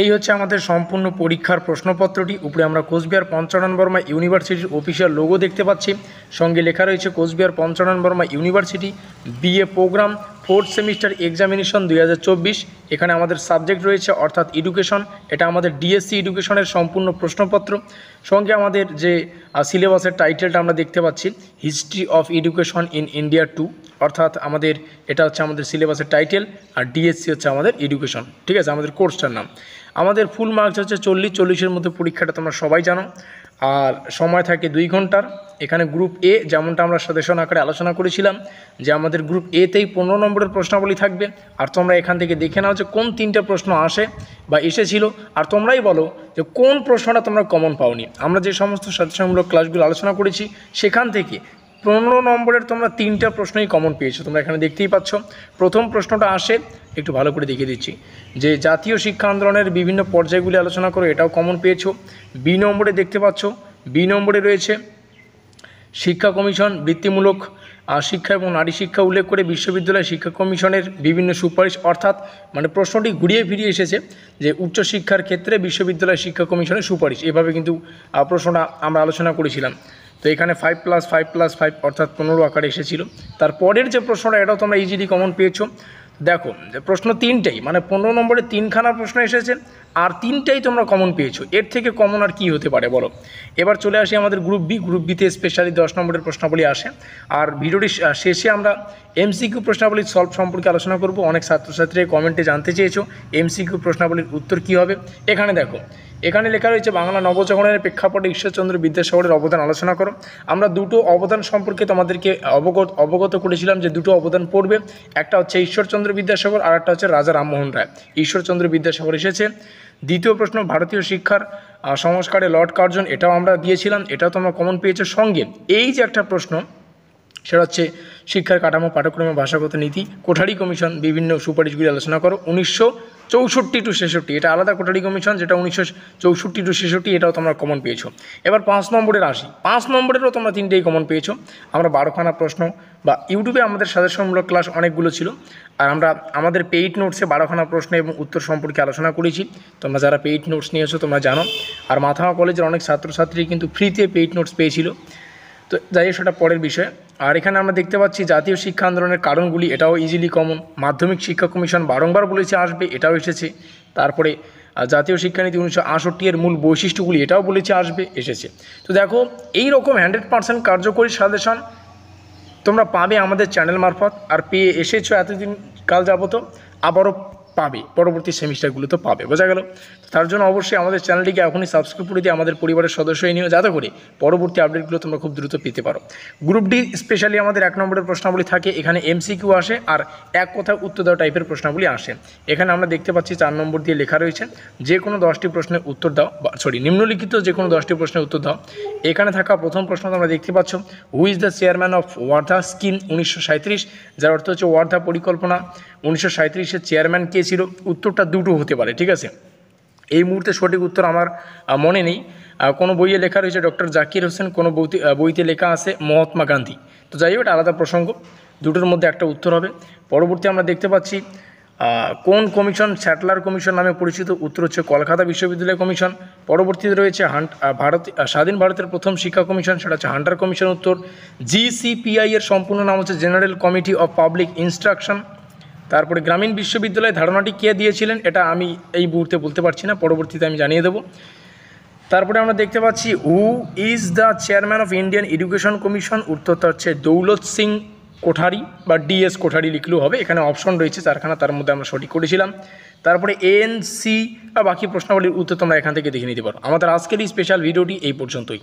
এই হচ্ছে আমাদের সম্পূর্ণ পরীক্ষার প্রশ্নপত্রটি। উপরে আমরা কোচবিহার পঞ্চানন বর্মা ইউনিভার্সিটির অফিসিয়াল লোগো দেখতে পাচ্ছি। সঙ্গে লেখা রয়েছে Cooch Behar Panchanan Varma university BA programme 4th semester examination 2024। এখানে আমাদের সাবজেক্ট রয়েছে অর্থাৎ এডুকেশন। এটা আমাদের ডিএসসি এডুকেশনের সম্পূর্ণ প্রশ্নপত্র। সঙ্গে আমাদের যে সিলেবাসের টাইটেলটা আমরা দেখতে পাচ্ছি, history of education in India 2, অর্থাৎ আমাদের এটা হচ্ছে আমাদের সিলেবাসের টাইটেল, আর ডিএসসি হচ্ছে আমাদের এডুকেশন। ঠিক আছে, আমাদের কোর্সটার নাম। আমাদের ফুল মার্কস হচ্ছে 40-40-এর মধ্যে পরীক্ষাটা তোমরা সবাই জানো, আর সময় থাকে 2 ঘন্টার। এখানে গ্রুপ এ যেমনটা আমরা সাজেশন আকারে আলোচনা করেছিলাম যে আমাদের গ্রুপ এতেই 15 নম্বরের প্রশ্নাবলী থাকবে। আর তোমরা এখান থেকে দেখে নাও যে কোন 3টে প্রশ্ন আসে বা এসেছিল, আর তোমরাই বলো যে কোন প্রশ্নটা তোমরা কমন পাওনি। আমরা যে সমস্ত সাজেশনমূলক ক্লাসগুলো আলোচনা করেছি সেখান থেকে 15 নম্বরের তোমরা 3টা প্রশ্নই কমন পেয়েছো। তোমরা এখানে দেখতেই পাচ্ছ। প্রথম প্রশ্নটা আসে, একটু ভালো করে দেখিয়ে দিচ্ছি, যে জাতীয় শিক্ষা আন্দোলনের বিভিন্ন পর্যায়গুলি আলোচনা করো, এটাও কমন পেয়েছো। বি নম্বরে দেখতে পাচ্ছ, বি নম্বরে রয়েছে শিক্ষা কমিশন বৃত্তিমূলক শিক্ষা এবং নারী শিক্ষা উল্লেখ করে বিশ্ববিদ্যালয় শিক্ষা কমিশনের বিভিন্ন সুপারিশ, অর্থাৎ মানে প্রশ্নটি ঘুরিয়ে ফিরিয়ে এসেছে যে উচ্চশিক্ষার ক্ষেত্রে বিশ্ববিদ্যালয় শিক্ষা কমিশনের সুপারিশ, এভাবে কিন্তু প্রশ্নটা আমরা আলোচনা করেছিলাম। তো এখানে 5+5+5 অর্থাৎ 15 আকারে এসেছিল। তারপরের যে প্রশ্নটা, এটাও তোমরা ইজিলি কমন পেয়েছো। দেখো প্রশ্ন 3টেই, মানে 15 নম্বরে 3খানা প্রশ্ন এসেছে, আর 3টাই তোমরা কমন পেয়েছো। এর থেকে কমন আর কি হতে পারে বলো। এবার চলে আসি আমাদের গ্রুপ বি। গ্রুপ বিতে স্পেশালি 10 নম্বরের প্রশ্নাবলী আসে, আর ভিডিওটির শেষে আমরা এমসিকিউ প্রশ্নাবলীর সলভ সম্পর্কে আলোচনা করব। অনেক ছাত্রছাত্রীরা কমেন্টে জানতে চেয়েছো এমসিকিউ প্রশ্নাবলীর উত্তর কী হবে। এখানে দেখো, এখানে লেখা রয়েছে বাংলা নবজাগরণের প্রেক্ষাপটে ঈশ্বরচন্দ্র বিদ্যাসাগরের অবদান আলোচনা করো। আমরা দুটো অবদান সম্পর্কে তোমাদেরকে অবগত করেছিলাম যে দুটো অবদান পড়বে, একটা হচ্ছে ঈশ্বরচন্দ্র বিদ্যাসাগর আর একটা হচ্ছে রাজা রামমোহন রায়। ঈশ্বরচন্দ্র বিদ্যাসাগর এসেছে। দ্বিতীয় প্রশ্ন ভারতীয় শিক্ষার সংস্কারে লর্ড কার্জন, এটাও আমরা দিয়েছিলাম, এটাও তোমরা কমন পেয়েছো। সঙ্গে এই যে একটা প্রশ্ন, সেটা হচ্ছে শিক্ষার কাঠামো পাঠ্যক্রমে ভাষাগত নীতি কোঠারি কমিশন বিভিন্ন সুপারিশগুলি আলোচনা করো 1964-66। এটা আলাদা কোঠারি কমিশন, যেটা 1964-66, এটাও তোমরা কমন পেয়েছো। এবার 5 নম্বরের আসি। 5 নম্বরেরও তোমরা 3টেই কমন পেয়েছো। আমরা 12খানা প্রশ্ন, বা ইউটিউবে আমাদের সাজেশনমূলক ক্লাস অনেকগুলো ছিল, আর আমরা আমাদের পেইড নোটসে 12খানা প্রশ্ন এবং উত্তর সম্পর্কে আলোচনা করেছি। তোমরা যারা পেইড নোটস নিয়েছো তোমরা জানো, আর মাথামা কলেজের অনেক ছাত্রছাত্রী কিন্তু ফ্রিতে পেইড নোটস পেয়েছিল। তো যাই হোক, সেটা পরের বিষয়। আর এখানে আমরা দেখতে পাচ্ছি জাতীয় শিক্ষা আন্দোলনের কারণগুলি, এটাও ইজিলি কমন। মাধ্যমিক শিক্ষা কমিশন বারংবার বলেছে আসবে, এটাও এসেছে। তারপরে জাতীয় শিক্ষানীতি 1968 এর মূল বৈশিষ্ট্যগুলি, এটাও বলেছে আসবে, এসেছে। তো দেখো, এই রকম 100% কার্যকরী সাজেশন তোমরা পাবে আমাদের চ্যানেল মারফত, আর পেয়ে এসেছো এতদিন কাল যাবত, আবারও পাবে পরবর্তী সেমিস্টারগুলোতে পাবে। বোঝা গেল? তার জন্য অবশ্যই আমাদের চ্যানেলটিকে এখনই সাবস্ক্রাইব করে দিয়ে আমাদের পরিবারের সদস্য হয়ে নিও, যাতে করে পরবর্তী আপডেটগুলো তোমরা খুব দ্রুত পেতে পারো। গ্রুপ ডি স্পেশালি আমাদের 1 নম্বরের প্রশ্নাবলী থাকে, এখানে এমসিকিউ আসে আর এক কথায় উত্তর দেওয়া টাইপের প্রশ্নাবলী আসে। এখানে আমরা দেখতে পাচ্ছি 4 নম্বর দিয়ে লেখা রয়েছে যে কোনো 10টি প্রশ্নের উত্তর দাও, নিম্নলিখিত যে কোনো 10টি প্রশ্নের উত্তর দাও। এখানে থাকা প্রথম প্রশ্ন তোমরা দেখতে পাচ্ছ, who is the chairman of Wardha scheme 1937, যার অর্থ হচ্ছে ওয়ার্ধা পরিকল্পনা 1937-এর চেয়ারম্যান কে ছিল। উত্তরটা দুটো হতে পারে, ঠিক আছে। এই মুহূর্তে সঠিক উত্তর আমার মনে নেই। কোনো বইয়ে লেখা রয়েছে ডক্টর জাকির হোসেন, কোনো বইতে লেখা আছে মহাত্মা গান্ধী। তো যাই হোক, এটা আলাদা প্রসঙ্গ, দুটোর মধ্যে একটা উত্তর হবে। পরবর্তী আমরা দেখতে পাচ্ছি কোন কমিশন স্যাটলার কমিশন নামে পরিচিত। উত্তর হচ্ছে কলকাতা বিশ্ববিদ্যালয় কমিশন। পরবর্তীতে রয়েছে স্বাধীন ভারতের প্রথম শিক্ষা কমিশন, সেটা হচ্ছে হান্টার কমিশন। উত্তর GCPI এর সম্পূর্ণ নাম হচ্ছে general committee of public instruction. তারপরে গ্রামীণ বিশ্ববিদ্যালয় ধারণাটি কে দিয়েছিলেন, এটা আমি এই মুহূর্তে বলতে পারছি না, পরবর্তীতে আমি জানিয়ে দেবো। তারপরে আমরা দেখতে পাচ্ছি who is the chairman of Indian education commission. উত্তরটা হচ্ছে দৌলত সিং কোঠারি বা DS কোঠারি লিখলেও হবে। এখানে অপশন রয়েছে 4খানা, তার মধ্যে আমরা সঠিক করেছিলাম। তারপরে ANC বা বাকি প্রশ্নাবলীর উত্তর তোমরা এখান থেকে দেখে নিতে পারো। আমাদের আজকের এই স্পেশাল ভিডিওটি এই পর্যন্তই।